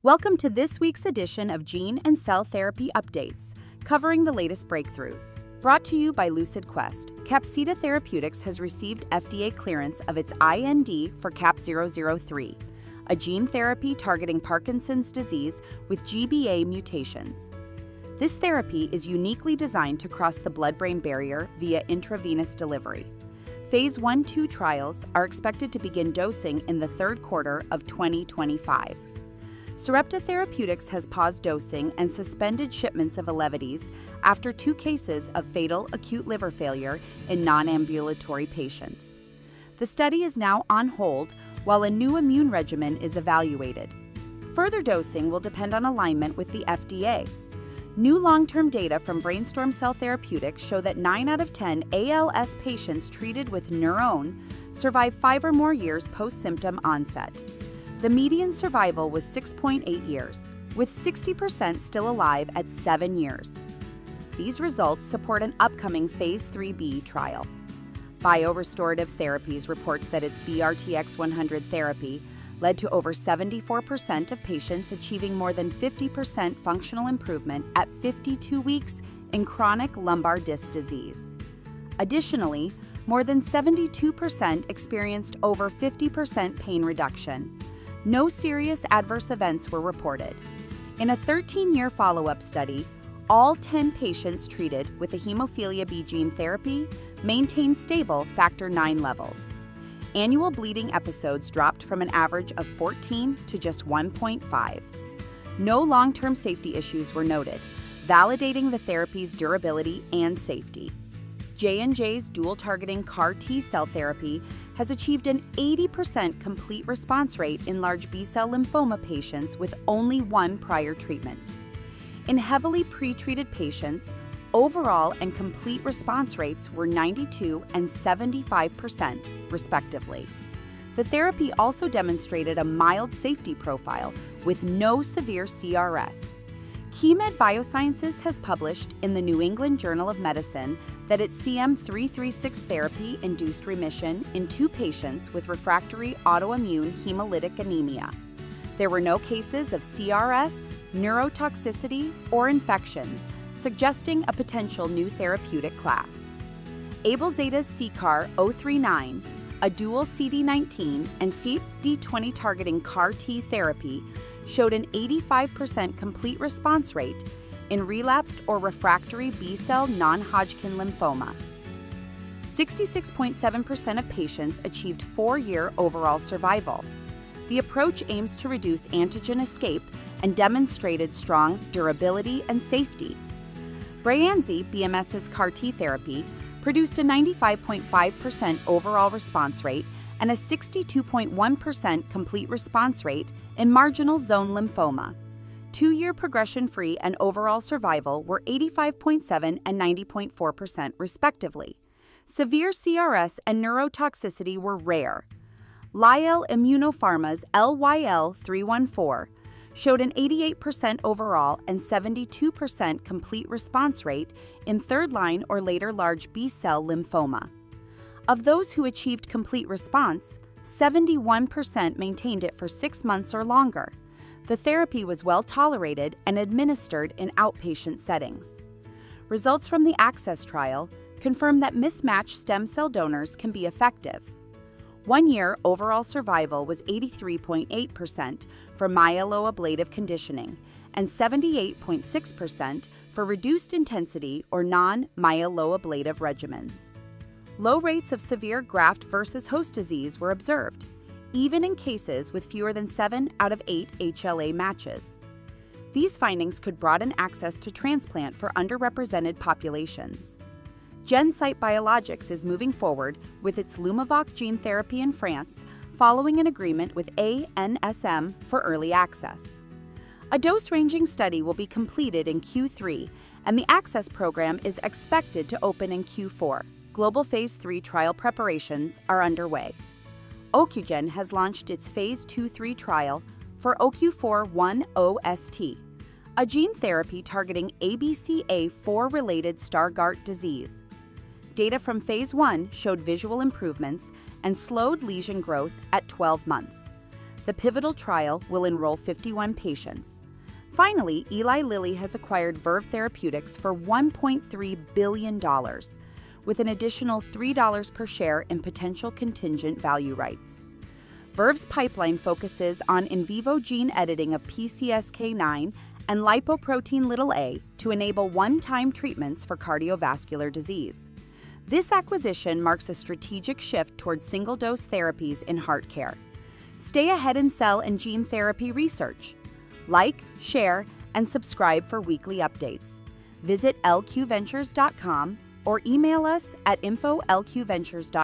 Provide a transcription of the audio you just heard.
Welcome to this week's edition of Gene and Cell Therapy Updates, covering the latest breakthroughs. Brought to you by LucidQuest, Capsida Therapeutics has received FDA clearance of its IND for CAP003, a gene therapy targeting Parkinson's disease with GBA mutations. This therapy is uniquely designed to cross the blood-brain barrier via intravenous delivery. Phase 1-2 trials are expected to begin dosing in the third quarter of 2025. Sarepta Therapeutics has paused dosing and suspended shipments of ELEVIDYS after 2 cases of fatal acute liver failure in non-ambulatory patients. The study is now on hold while a new immune regimen is evaluated. Further dosing will depend on alignment with the FDA. New long-term data from BrainStorm Cell Therapeutics show that 9 out of 10 ALS patients treated with NurOwn survive 5 or more years post-symptom onset. The median survival was 6.8 years, with 60% still alive at 7 years. These results support an upcoming Phase 3B trial. BioRestorative Therapies reports that its BRTX-100 therapy led to over 74% of patients achieving more than 50% functional improvement at 52 weeks in chronic lumbar disc disease. Additionally, more than 72% experienced over 50% pain reduction. No serious adverse events were reported. In a 13-year follow-up study, all 10 patients treated with a Hemophilia B gene therapy maintained stable factor IX levels. Annual bleeding episodes dropped from an average of 14 to just 1.5. No long-term safety issues were noted, validating the therapy's durability and safety. J&J's dual-targeting CAR T-cell therapy has achieved an 80% complete response rate in large B-cell lymphoma patients with only 1 prior treatment. In heavily pretreated patients, overall and complete response rates were 92% and 75%, respectively. The therapy also demonstrated a mild safety profile with no severe CRS. KeyMed Biosciences has published in the New England Journal of Medicine that its CM336 therapy induced remission in 2 patients with refractory autoimmune hemolytic anemia. There were no cases of CRS, neurotoxicity, or infections, suggesting a potential new therapeutic class. AbelZeta's CCAR-039, a dual CD19 and CD20 targeting CAR T therapy, showed an 85% complete response rate in relapsed or refractory B-cell non-Hodgkin lymphoma. 66.7% of patients achieved 4-year overall survival. The approach aims to reduce antigen escape and demonstrated strong durability and safety. Breyanzi, BMS's CAR T therapy, produced a 95.5% overall response rate and a 62.1% complete response rate in marginal zone lymphoma. 2-year progression-free and overall survival were 85.7% and 90.4%, respectively. Severe CRS and neurotoxicity were rare. Lyell Immunopharma's LYL314 showed an 88% overall and 72% complete response rate in third-line or later large B-cell lymphoma. Of those who achieved complete response, 71% maintained it for 6 months or longer. The therapy was well tolerated and administered in outpatient settings. Results from the ACCESS trial confirm that mismatched stem cell donors can be effective. 1-year overall survival was 83.8% for myeloablative conditioning and 78.6% for reduced intensity or non-myeloablative regimens. Low rates of severe graft versus host disease were observed, even in cases with fewer than 7 out of 8 HLA matches. These findings could broaden access to transplant for underrepresented populations. GenSight Biologics is moving forward with its Lumevoq gene therapy in France, following an agreement with ANSM for early access. A dose-ranging study will be completed in Q3, and the access program is expected to open in Q4. Global Phase 3 trial preparations are underway. Ocugen has launched its Phase 2-3 trial for OCU410ST, a gene therapy targeting ABCA4-related Stargardt disease. Data from Phase 1 showed visual improvements and slowed lesion growth at 12 months. The pivotal trial will enroll 51 patients. Finally, Eli Lilly has acquired Verve Therapeutics for $1.3 billion, with an additional $3 per share in potential contingent value rights. Verve's pipeline focuses on in vivo gene editing of PCSK9 and lipoprotein a to enable one-time treatments for cardiovascular disease. This acquisition marks a strategic shift towards single-dose therapies in heart care. Stay ahead in cell and gene therapy research. Like, share, and subscribe for weekly updates. Visit lqventures.com or email us at info@lqventures.com.